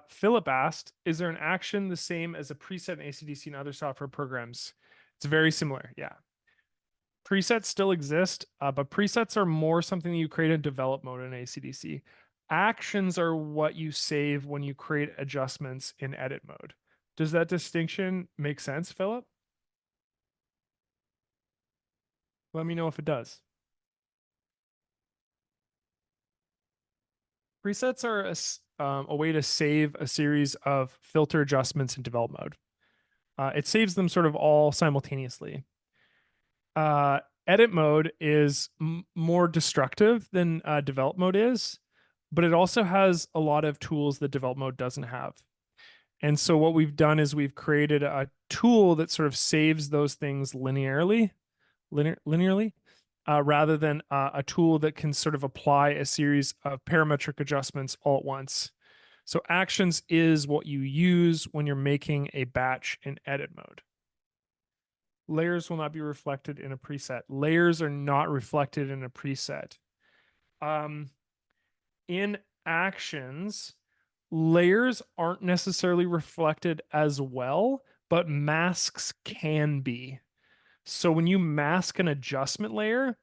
Philip asked, is there an action the same as a preset in ACDSee and other software programs? It's very similar. Yeah. Presets still exist, but presets are more something that you create in develop mode in ACDSee. Actions are what you save when you create adjustments in edit mode. Does that distinction make sense, Philip? Let me know if it does. Presets are a way to save a series of filter adjustments in develop mode. It saves them sort of all simultaneously. Uh, Edit mode is more destructive than develop mode is, but it also has a lot of tools that develop mode doesn't have. And so what we've done is we've created a tool that sort of saves those things linearly, rather than a tool that can sort of apply a series of parametric adjustments all at once. So actions is what you use when you're making a batch in edit mode. Layers will not be reflected in a preset. Layers are not reflected in a preset. In actions, layers aren't necessarily reflected as well, but masks can be. So when you mask an adjustment layer,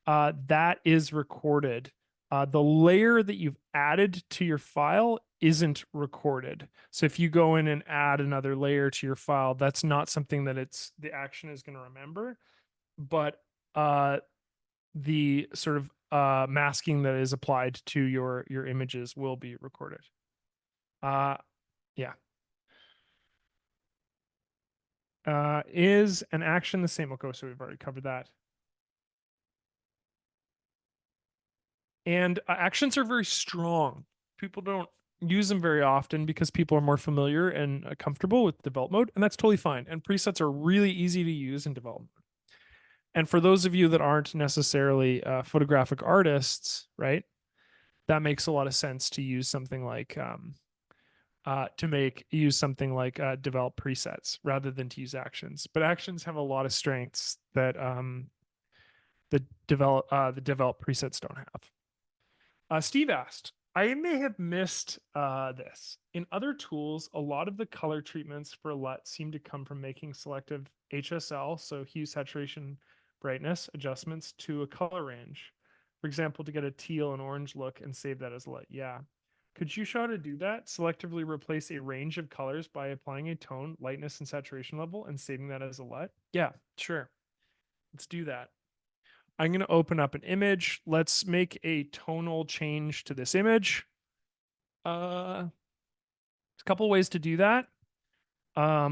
that is recorded. The layer that you've added to your file isn't recorded. So if you go in and add another layer to your file, that's not something that the action is going to remember, but the sort of masking that is applied to your images will be recorded. Yeah. Is an action the same? Okay, so we've already covered that. And actions are very strong. People don't use them very often because people are more familiar and comfortable with develop mode, and that's totally fine. And presets are really easy to use in development. And for those of you that aren't necessarily photographic artists, right, that makes a lot of sense to use something like develop presets rather than to use actions. But actions have a lot of strengths that the develop presets don't have. Steve asked, I may have missed this. In other tools, a lot of the color treatments for LUT seem to come from making selective HSL, so hue, saturation, brightness adjustments to a color range. For example, to get a teal and orange look and save that as LUT. Yeah. Could you show how to do that? Selectively replace a range of colors by applying a tone, lightness, and saturation level and saving that as a LUT? Yeah, sure. Let's do that. I'm going to open up an image. Let's make a tonal change to this image. There's a couple ways to do that. I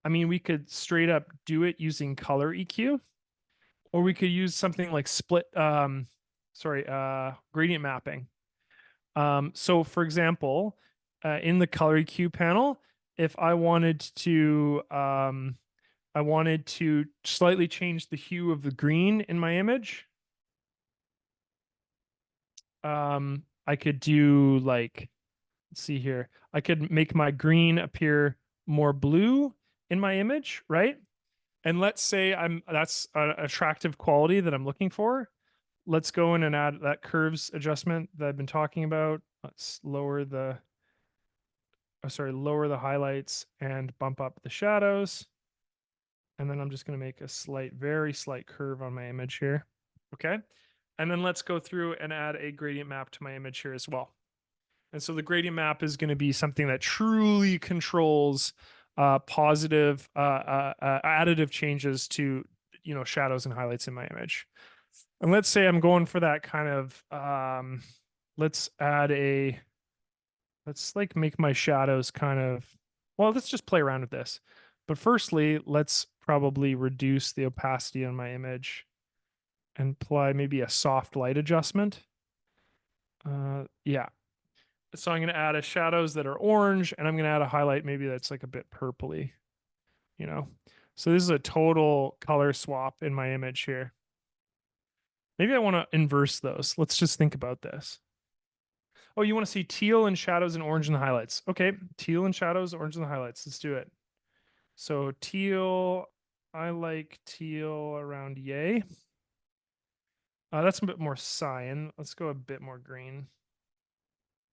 mean, we could straight up do it using color EQ, or we could use something like gradient mapping. So for example, in the color EQ panel, if I wanted to slightly change the hue of the green in my image. I could do like, let's see here. I could make my green appear more blue in my image, right? And let's say that's an attractive quality that I'm looking for. Let's go in and add that curves adjustment that I've been talking about. Let's lower the highlights and bump up the shadows. And then I'm just going to make a very slight curve on my image here. Okay. And then let's go through and add a gradient map to my image here as well. And so the gradient map is going to be something that truly controls positive additive changes to, shadows and highlights in my image. And let's say I'm going for that kind of, let's like make my shadows kind of, well, let's just play around with this. But firstly, let's probably reduce the opacity on my image and apply maybe a soft light adjustment. Yeah. So I'm going to add a shadows that are orange, and I'm going to add a highlight maybe that's like a bit purpley, So this is a total color swap in my image here. Maybe I want to inverse those. Let's just think about this. Oh, you want to see teal and shadows and orange in the highlights. Okay, teal and shadows, orange in the highlights. Let's do it. So teal, I like teal around yay. That's a bit more cyan. Let's go a bit more green.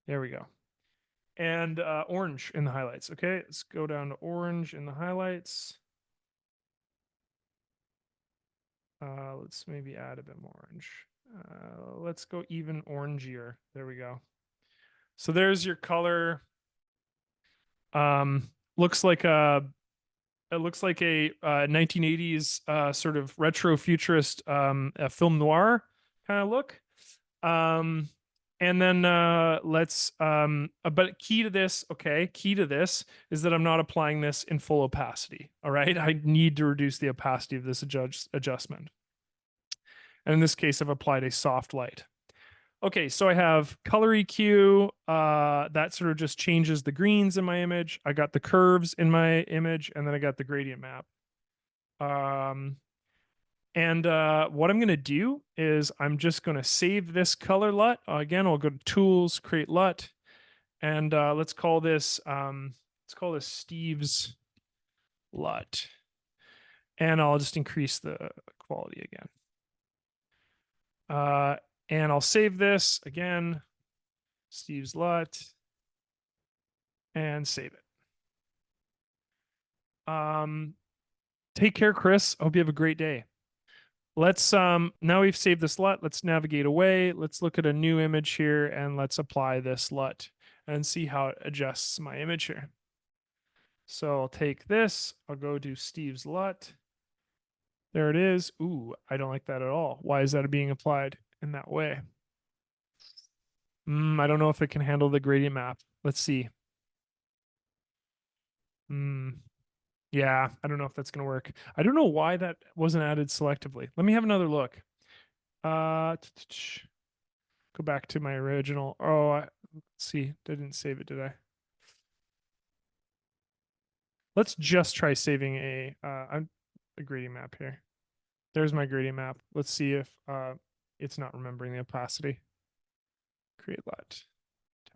There we go. And orange in the highlights. Okay, let's go down to orange in the highlights. Let's maybe add a bit more orange. Let's go even orangier. There we go. So there's your color. Looks like a it looks like a 1980s sort of retro futurist a film noir kind of look. Um, and then but key to this, okay, key to this is that I'm not applying this in full opacity. All right, I need to reduce the opacity of this adjustment. And in this case, I've applied a soft light. Okay, so I have color EQ, that sort of just changes the greens in my image. I got the curves in my image, and then I got the gradient map. And what I'm going to do is I'm just going to save this color LUT. Again, I'll go to Tools, Create LUT, and let's call this Steve's LUT. And I'll just increase the quality again. And I'll save this again, Steve's LUT, and save it. Take care, Chris. I hope you have a great day. Let's now we've saved this LUT. Let's navigate away. Let's look at a new image here and let's apply this LUT and see how it adjusts my image here. So I'll take this. I'll go to Steve's LUT. There it is. Ooh, I don't like that at all. Why is that being applied in that way? I don't know if it can handle the gradient map. Let's see. Yeah, I don't know if that's going to work. I don't know why that wasn't added selectively. Let me have another look. Go back to my original. Oh, let's see. I didn't save it, did I? Let's just try saving a gradient map here. There's my gradient map. Let's see if it's not remembering the opacity. Create LUT.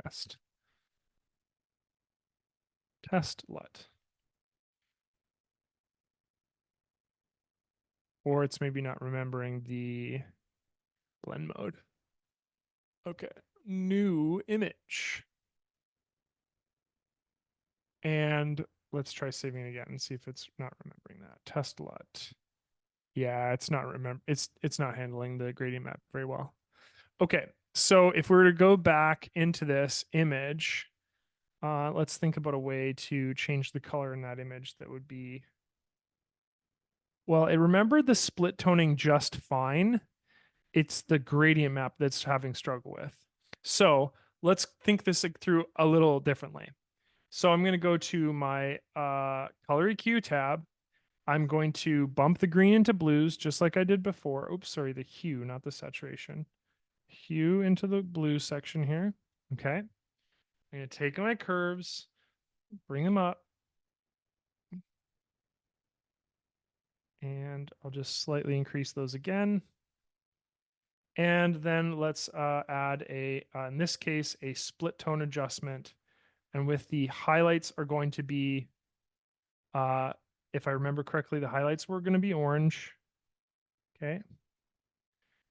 Test. Test LUT. Or it's maybe not remembering the blend mode. Okay. New image. And let's try saving it again and see if it's not remembering that. Test LUT. Yeah, it's not it's not handling the gradient map very well. Okay, so if we were to go back into this image, let's think about a way to change the color in that image that would be, well, it remembered the split toning just fine. It's the gradient map that's having struggle with. So let's think this through a little differently. So I'm going to go to my color EQ tab. I'm going to bump the green into blues just like I did before. Oops, sorry, the hue, not the saturation. Hue into the blue section here. Okay. I'm going to take my curves, bring them up, and I'll just slightly increase those again. And then let's add in this case, a split tone adjustment. And with the highlights are going to be, if I remember correctly, the highlights were going to be orange. Okay.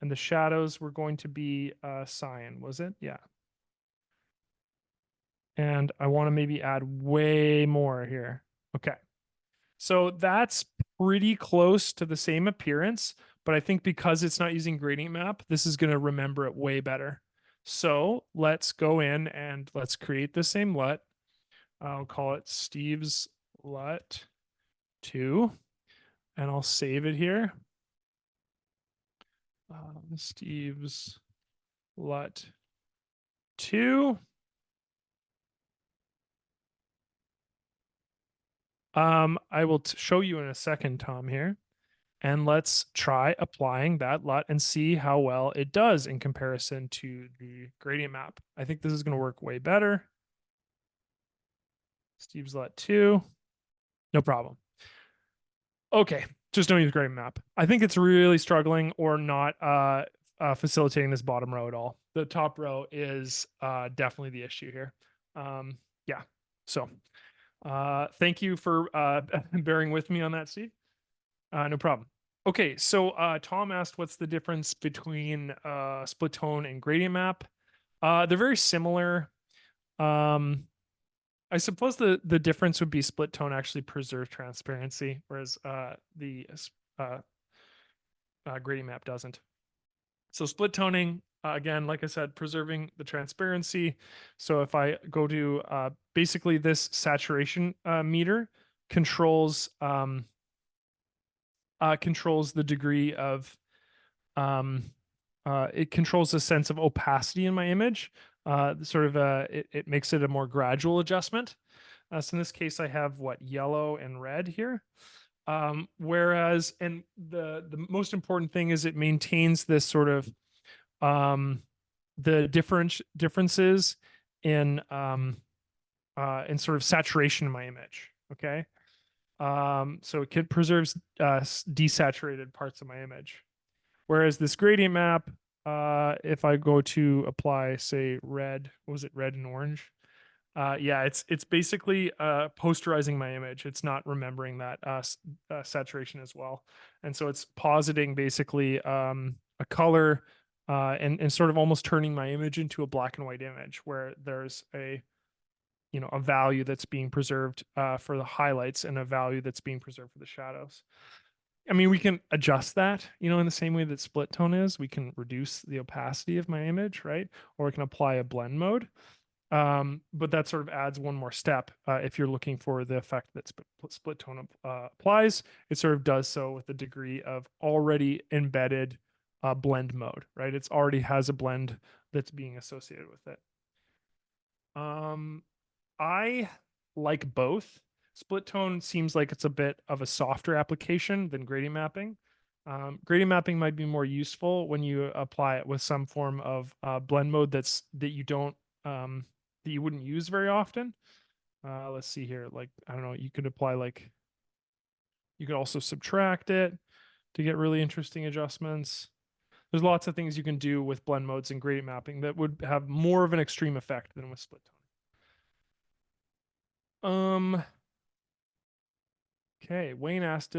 And the shadows were going to be cyan, was it? Yeah. And I want to maybe add way more here. Okay. So that's pretty close to the same appearance, but I think because it's not using gradient map, this is going to remember it way better. So let's go in and let's create the same LUT. I'll call it Steve's LUT 2, and I'll save it here. Steve's LUT 2. I will show you in a second, Tom, here. And let's try applying that LUT and see how well it does in comparison to the gradient map. I think this is going to work way better. Steve's LUT 2. No problem. Okay, just don't use gradient map. I think it's really struggling or not facilitating this bottom row at all. The top row is definitely the issue here. Yeah. So thank you for bearing with me on that, Steve. No problem. Okay, so Tom asked what's the difference between split tone and gradient map. They're very similar. I suppose the difference would be split tone actually preserve transparency, whereas the uh, gradient map doesn't. So split toning, again, like I said, preserving the transparency. So if I go to basically this saturation meter controls controls the degree of it controls the sense of opacity in my image. It makes it a more gradual adjustment. So in this case, I have what, yellow and red here. Whereas, and the most important thing is it maintains this sort of the differences in sort of saturation in my image. Okay. So it preserves desaturated parts of my image. Whereas this gradient map, if I go to apply, say, red, what was it, red and orange? Yeah, it's basically posterizing my image. It's not remembering that saturation as well. And so it's positing basically a color and sort of almost turning my image into a black and white image where there's a value that's being preserved for the highlights and a value that's being preserved for the shadows. I mean, we can adjust that, in the same way that split tone is. We can reduce the opacity of my image, right? Or we can apply a blend mode. But that sort of adds one more step. If you're looking for the effect that split tone applies, it sort of does so with a degree of already embedded blend mode, right? It's already has a blend that's being associated with it. I like both. Split tone seems like it's a bit of a softer application than gradient mapping. Gradient mapping might be more useful when you apply it with some form of blend mode that you wouldn't use very often. Let's see here. Like, I don't know, you could apply you could also subtract it to get really interesting adjustments. There's lots of things you can do with blend modes and gradient mapping that would have more of an extreme effect than with split tone. Okay, Wayne asked,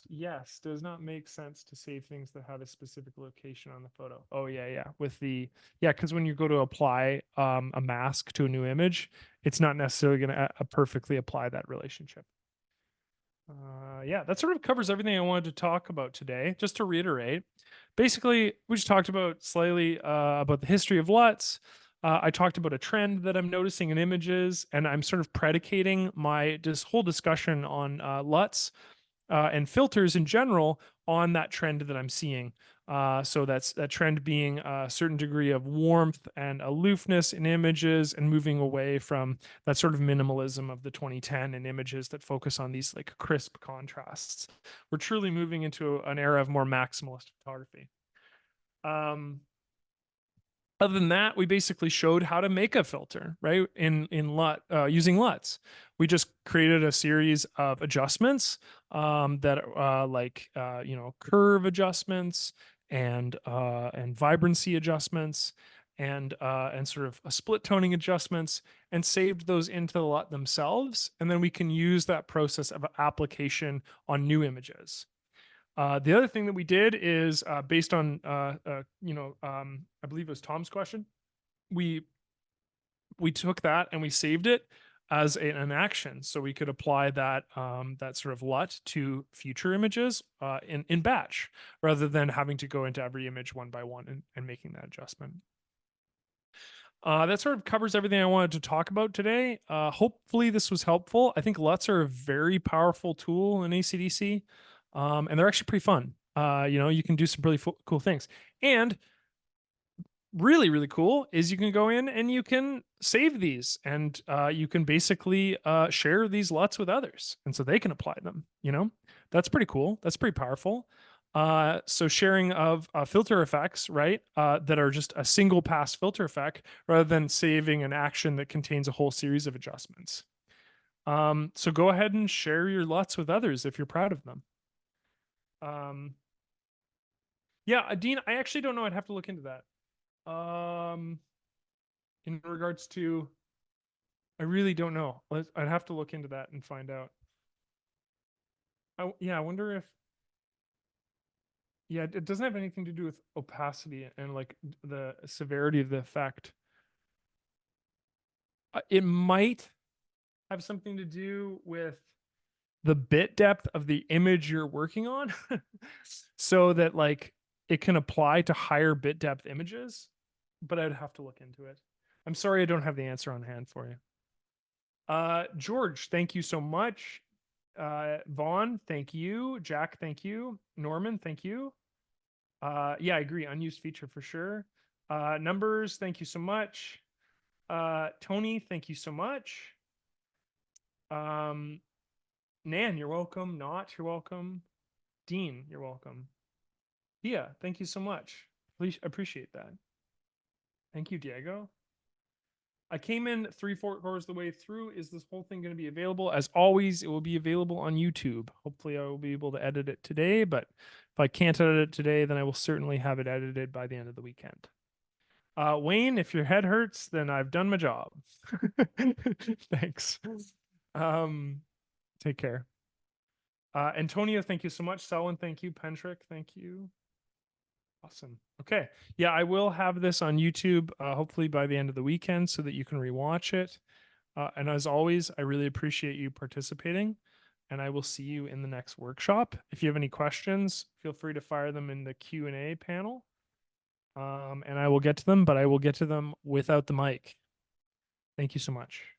yes, does not make sense to save things that have a specific location on the photo. Oh yeah. Because when you go to apply a mask to a new image, it's not necessarily going to perfectly apply that relationship. Yeah, that sort of covers everything I wanted to talk about today. Just to reiterate, basically, we just talked about slightly about the history of LUTs. I talked about a trend that I'm noticing in images, and I'm sort of predicating this whole discussion on LUTs and filters in general on that trend that I'm seeing. So that's that trend being a certain degree of warmth and aloofness in images and moving away from that sort of minimalism of the 2010 in images that focus on these like crisp contrasts. We're truly moving into an era of more maximalist photography. Other than that, we basically showed how to make a filter, right? In LUT using LUTs. We just created a series of adjustments that curve adjustments and vibrancy adjustments and sort of split toning adjustments and saved those into the LUT themselves. And then we can use that process of application on new images. The other thing that we did is based on, I believe it was Tom's question. We took that and we saved it as an action, so we could apply that that sort of LUT to future images in batch, rather than having to go into every image one by one and making that adjustment. That sort of covers everything I wanted to talk about today. Hopefully this was helpful. I think LUTs are a very powerful tool in ACDSee. And they're actually pretty fun. You can do some really cool things. And really, really cool is you can go in and you can save these and you can basically share these LUTs with others. And so they can apply them, That's pretty cool. That's pretty powerful. So sharing of filter effects, right, that are just a single pass filter effect rather than saving an action that contains a whole series of adjustments. So go ahead and share your LUTs with others if you're proud of them. Yeah, Dean, I actually don't know. I'd have to look into that. In regards to, I really don't know. I'd have to look into that and find out. Yeah, I wonder if, yeah, it doesn't have anything to do with opacity and like the severity of the effect. It might have something to do with the bit depth of the image you're working on so that like it can apply to higher bit depth images, but I'd have to look into it. I'm sorry I don't have the answer on hand for you. George, thank you so much. Vaughn, thank you. Jack, thank you. Norman, thank you. Yeah, I agree. Unused feature for sure. Numbers, thank you so much. Tony, thank you so much. Nan, you're welcome. Not, you're welcome. Dean, you're welcome. Yeah, thank you so much. Please appreciate that. Thank you, Diego. I came in 3/4 the way through. Is this whole thing going to be available? As always, it will be available on YouTube. Hopefully, I will be able to edit it today, but if I can't edit it today, then I will certainly have it edited by the end of the weekend. Wayne, if your head hurts, then I've done my job. Thanks. Take care. Antonio, thank you so much. Selwyn, thank you. Pentrick, thank you. Awesome. Okay. Yeah, I will have this on YouTube hopefully by the end of the weekend so that you can rewatch it. And as always, I really appreciate you participating, and I will see you in the next workshop. If you have any questions, feel free to fire them in the Q&A panel, and I will get to them, but I will get to them without the mic. Thank you so much.